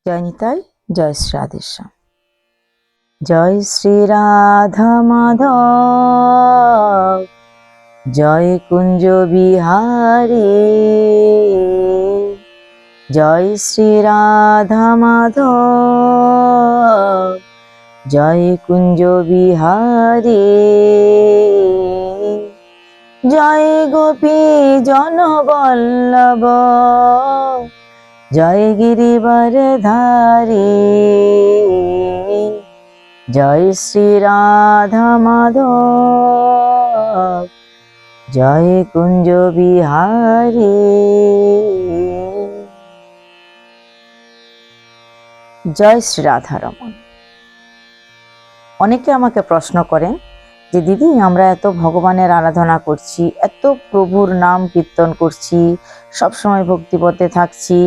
জয় নিতাই, জয় শ্রী রাধেশ্যাম। জয় শ্রী রাধা মাধব, জয় কুঞ্জ বিহারী। জয় শ্রী রাধা মাধব, জয় কুঞ্জ বিহারী। জয় গোপী জনবল্লভ, জয় গিরিবরধারী। জয় শ্রী রাধা মাধব, জয় কুঞ্জ বিহারী। জয় শ্রী রাধারমণ। অনেকে আমাকে প্রশ্ন করেন যে দিদি, আমরা এত ভগবানের আরাধনা করছি, এত প্রভুর নাম কীর্তন করছি, সবসময় ভক্তিপথে থাকছি,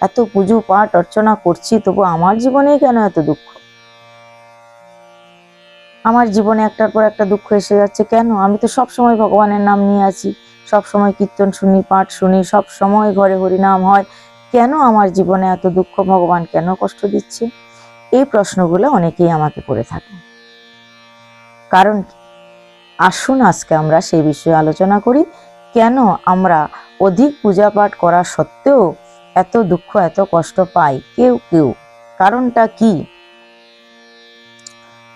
এত পুজো পাঠ অর্চনা করছি, তবু আমার জীবনে কেন এত দুঃখ? আমার জীবনে একটার পর একটা দুঃখ এসে যাচ্ছে কেন? আমি তো সবসময় ভগবানের নাম নিয়ে আছি, সবসময় কীর্তন শুনি, পাঠ শুনি, সব সময় ঘরে হরিনাম হয়, কেন আমার জীবনে এত দুঃখ? ভগবান কেন কষ্ট দিচ্ছে? এই প্রশ্নগুলো অনেকেই আমাকে করে থাকে। কারণ আসুন আজকে আমরা সেই বিষয়ে আলোচনা করি, কেন আমরা অধিক পূজা পাঠ করা সত্ত্বেও এত দুঃখ, এত কষ্ট পাই কেউ কেউ। কারণটা কি?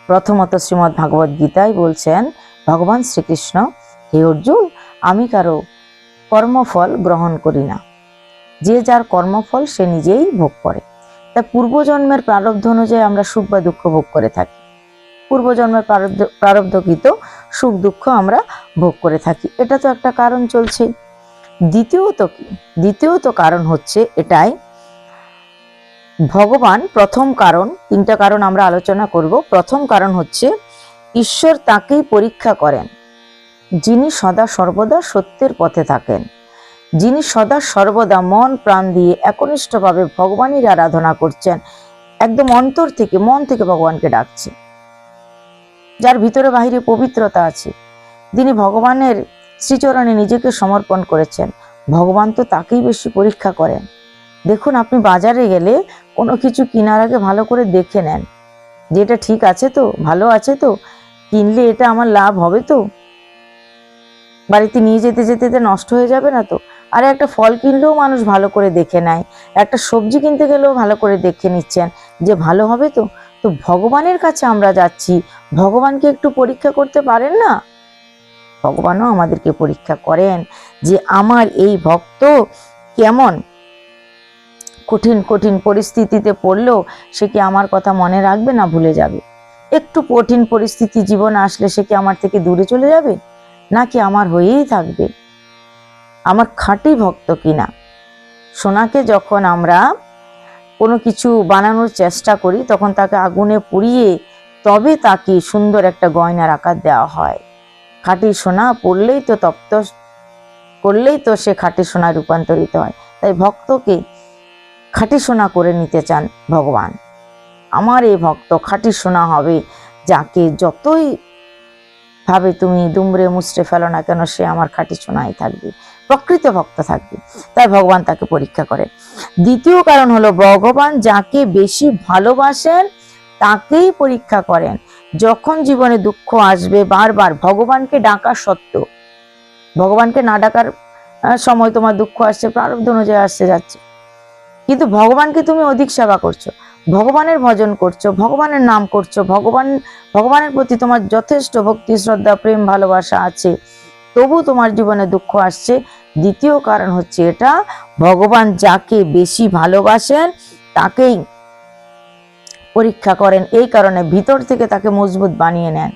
প্রথমত শ্রীমদ্ ভাগবত গীতায় বলছেন ভগবান শ্রীকৃষ্ণ, হে অর্জুন, আমি কারো কর্মফল গ্রহণ করি না, যে যার কর্মফল সে নিজেই ভোগ করে। তা পূর্বজন্মের প্রারব্ধ অনুযায়ী আমরা সুখ বা দুঃখ ভোগ করে থাকি, পূর্বজন্মের প্রারব্ধকৃত সুখ দুঃখ আমরা ভোগ করে থাকি, এটা তো একটা কারণ চলছে। দ্বিতীয়ত কি? দ্বিতীয়ত কারণ হচ্ছে এটাই, ভগবান প্রথম কারণ, তিনটা কারণ আমরা আলোচনা করব। প্রথম কারণ হচ্ছে ঈশ্বর তাকেই পরীক্ষা করেন যিনি সদা সর্বদা সত্যের পথে থাকেন, যিনি সদা সর্বদা মন প্রাণ দিয়ে একনিষ্ঠভাবে ভগবানের আরাধনা করছেন, একদম অন্তর থেকে, মন থেকে ভগবানকে ডাকছে, যার ভিতরে বাহিরে পবিত্রতা আছে, যিনি ভগবানের শ্রীচরণে নিজেকে সমর্পণ করেছেন, ভগবান তো তাকেই বেশি পরীক্ষা করেন। দেখুন, আপনি বাজারে গেলে কোনো কিছু কেনার আগে ভালো করে দেখে নেন যে এটা ঠিক আছে তো, ভালো আছে তো, কিনলে এটা আমার লাভ হবে তো, বাড়িতে নিয়ে যেতে যেতে নষ্ট হয়ে যাবে না তো। আর একটা ফল কিনলেও মানুষ ভালো করে দেখে নেয়, একটা সবজি কিনতে গেলেও ভালো করে দেখে নিচ্ছেন যে ভালো হবে তো। তো ভগবানের কাছে আমরা যাচ্ছি, ভগবানকে একটু পরীক্ষা করতে পারেন না? ভগবানও আমাদেরকে পরীক্ষা করেন যে আমার এই ভক্ত কেমন, কঠিন কঠিন পরিস্থিতিতে পড়লেও সে কি আমার কথা মনে রাখবে না ভুলে যাবে? একটু কঠিন পরিস্থিতি জীবনে আসলে সে কি আমার থেকে দূরে চলে যাবে, নাকি আমার হয়েই থাকবে? আমার খাঁটি ভক্ত কিনা। সোনাকে যখন আমরা কোনো কিছু বানানোর চেষ্টা করি, তখন তাকে আগুনে পুড়িয়ে তবে তাকে সুন্দর একটা গয়নার আকার দেওয়া হয়। খাঁটি সোনা পড়লেই তো, তপ্ত করলেই তো সে খাঁটি সোনায় রূপান্তরিত হয়। তাই ভক্তকে খাঁটি সোনা করে নিতে চান ভগবান। আমার এই ভক্ত খাঁটি সোনা হবে, যাকে যতই ভাবে তুমি দুমড়ে মুচড়ে ফেলো না কেন, সে আমার খাঁটি সোনাই থাকবে, প্রকৃত ভক্ত থাকবে। তাই ভগবান তাকে পরীক্ষা করে। দ্বিতীয় কারণ হলো, ভগবান যাকে বেশি ভালোবাসেন তাকেই পরীক্ষা করেন। যখন জীবনে দুঃখ আসবে, বারবার ভগবানকে ডাকা সত্ত্বেও, ভগবানকে না ডাকার সময় তোমার দুঃখ আসছে, প্রারব্ধ অনুযায়ী আসছে যাচ্ছে, কিন্তু ভগবানকে তুমি অধিক সেবা করছো, ভগবানের ভজন করছো, ভগবানের নাম করছো, ভগবানের প্রতি তোমার যথেষ্ট ভক্তি, শ্রদ্ধা, প্রেম, ভালোবাসা আছে, তবু তোমার জীবনে দুঃখ আসছে। দ্বিতীয় কারণ হচ্ছে এটা, ভগবান যাকে বেশি ভালোবাসেন তাকেই পরীক্ষা করেন। এই কারণে ভিতর থেকে তাকে মজবুত বানিয়ে নেন।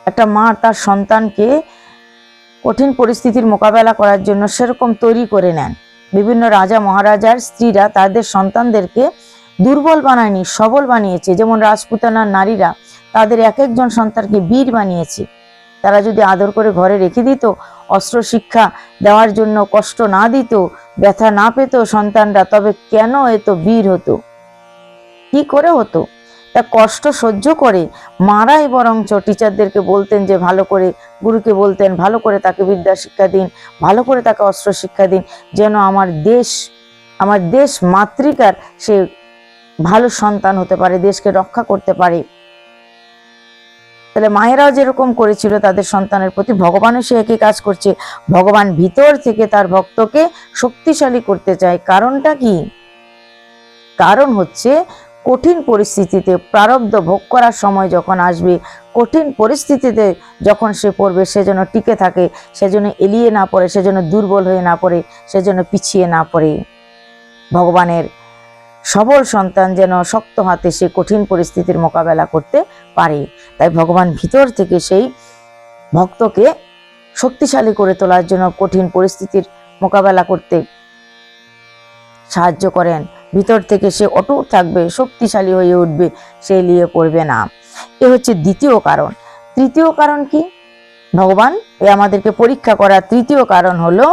একটা মা তার সন্তানকে কঠিন পরিস্থিতির মোকাবেলা করার জন্য সেরকম তৈরি করে নেন। বিভিন্ন রাজা মহারাজার স্ত্রীরা তাদের সন্তানদেরকে দুর্বল বানায়নি, সবল বানিয়েছে। যেমন রাজপুতানার নারীরা তাদের এক একজন সন্তানকে বীর বানিয়েছে। তারা যদি আদর করে ঘরে রেখে দিত, অস্ত্র শিক্ষা দেওয়ার জন্য কষ্ট না দিত, ব্যথা না পেত সন্তানরা, তবে কেন এত বীর হতো? কি করে হতো? তা কষ্ট সহ্য করে মারাই বরঞ্চ টিচারদেরকে বলতেন যে ভালো করে, গুরুকে বলতেন ভালো করে তাকে বিদ্যা শিক্ষা দিন, ভালো করে তাকে অস্ত্র শিক্ষা দিন, যেন আমার দেশ আমার দেশ মাতৃকার সে ভালো সন্তান হতে পারে, দেশকে রক্ষা করতে পারে। তাহলে মায়েরাও যেরকম করেছিল তাদের সন্তানের প্রতি, ভগবানও সে একই কাজ করছে। ভগবান ভিতর থেকে তার ভক্তকে শক্তিশালী করতে চায়। কারণটা কি? কারণ হচ্ছে কঠিন পরিস্থিতিতে, প্রারব্ধ ভোগ করার সময় যখন আসবে, কঠিন পরিস্থিতিতে যখন সে পড়বে, সে যেন টিকে থাকে, সে যেন এলিয়ে না পড়ে, সে যেন দুর্বল হয়ে না পড়ে, সে যেন পিছিয়ে না পড়ে। ভগবানের সবল সন্তান যেন শক্ত হাতে সে কঠিন পরিস্থিতির মোকাবেলা করতে পারে। তাই ভগবান ভিতর থেকে সেই ভক্তকে শক্তিশালী করে তোলার জন্য কঠিন পরিস্থিতির মোকাবেলা করতে সাহায্য করেন। ভিতর থেকে সে অটুট থাকবে, শক্তিশালী হয়ে উঠবে, সে এলিয়ে পড়বে না। এ হচ্ছে দ্বিতীয় কারণ। তৃতীয় কারণ কি? ভগবান আমাদেরকে পরীক্ষা করার তৃতীয় কারণ হলো,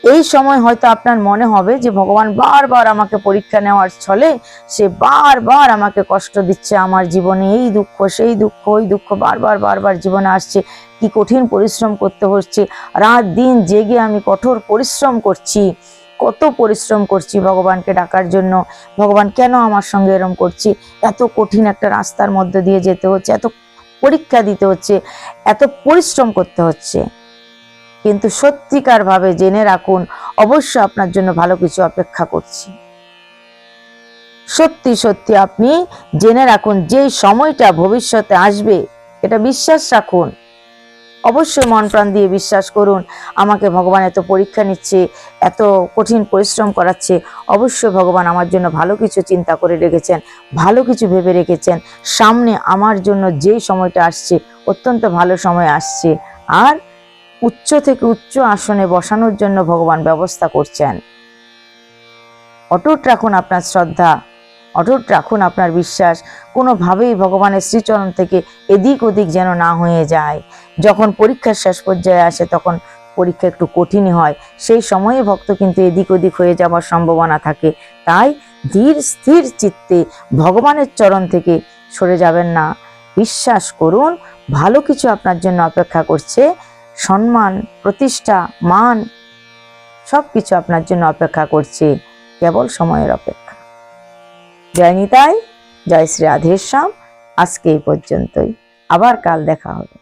এই সময় হয়তো আপনার মনে হবে যে ভগবান বারবার আমাকে পরীক্ষা নেওয়ার ছলে সে বারবার আমাকে কষ্ট দিচ্ছে, আমার জীবনে এই দুঃখ সেই দুঃখ ওই দুঃখ বারবার বারবার জীবনে আসছে, কি কঠিন পরিশ্রম করতে হচ্ছে, রাত দিন জেগে আমি কঠোর পরিশ্রম করছি, কত পরিশ্রম করছি ভগবানকে ডাকার জন্য। ভগবান কেন আমার সঙ্গে এরম করছি? এত কঠিন একটা রাস্তার মধ্যে দিয়ে যেতে হচ্ছে, এত পরীক্ষা দিতে হচ্ছে, এত পরিশ্রম করতে হচ্ছে। কিন্তু সত্যিকার ভাবে জেনে রাখুন, অবশ্য আপনার জন্য ভালো কিছু অপেক্ষা করছি। সত্যি সত্যি আপনি জেনে রাখুন, যে সময়টা ভবিষ্যতে আসবে, এটা বিশ্বাস রাখুন। অবশ্যই মন প্রাণ দিয়ে বিশ্বাস করুন, আমাকে ভগবান এত পরীক্ষা নিচ্ছে, এত কঠিন পরিশ্রম করাচ্ছে, অবশ্যই ভগবান আমার জন্য ভালো কিছু চিন্তা করে রেখেছেন, ভালো কিছু ভেবে রেখেছেন। সামনে আমার জন্য যে সময়টা আসছে, অত্যন্ত ভালো সময় আসছে, আর উচ্চ থেকে উচ্চ আসনে বসানোর জন্য ভগবান ব্যবস্থা করছেন। অটুট রাখুন আপনার শ্রদ্ধা, অটুট রাখুন আপনার বিশ্বাস, কোনোভাবেই ভগবানের শ্রীচরণ থেকে এদিক ওদিক যেন না হয়ে যায়। যখন পরীক্ষার শেষ পর্যায়ে আসে, তখন পরীক্ষা একটু কঠিনই হয়, সেই সময়ে ভক্ত কিন্তু এদিক ওদিক হয়ে যাওয়ার সম্ভাবনা থাকে। তাই ধীর স্থির চিত্তে ভগবানের চরণ থেকে সরে যাবেন না। বিশ্বাস করুন, ভালো কিছু আপনার জন্য অপেক্ষা করছে। সম্মান, প্রতিষ্ঠা, মান সবকিছু আপনার জন্য অপেক্ষা করছে, কেবল সময়ের অপেক্ষা। জয় নিতাই, জয় শ্রী রাধেশ্যাম। আজকে এই পর্যন্তই, আবার কাল দেখা হবে।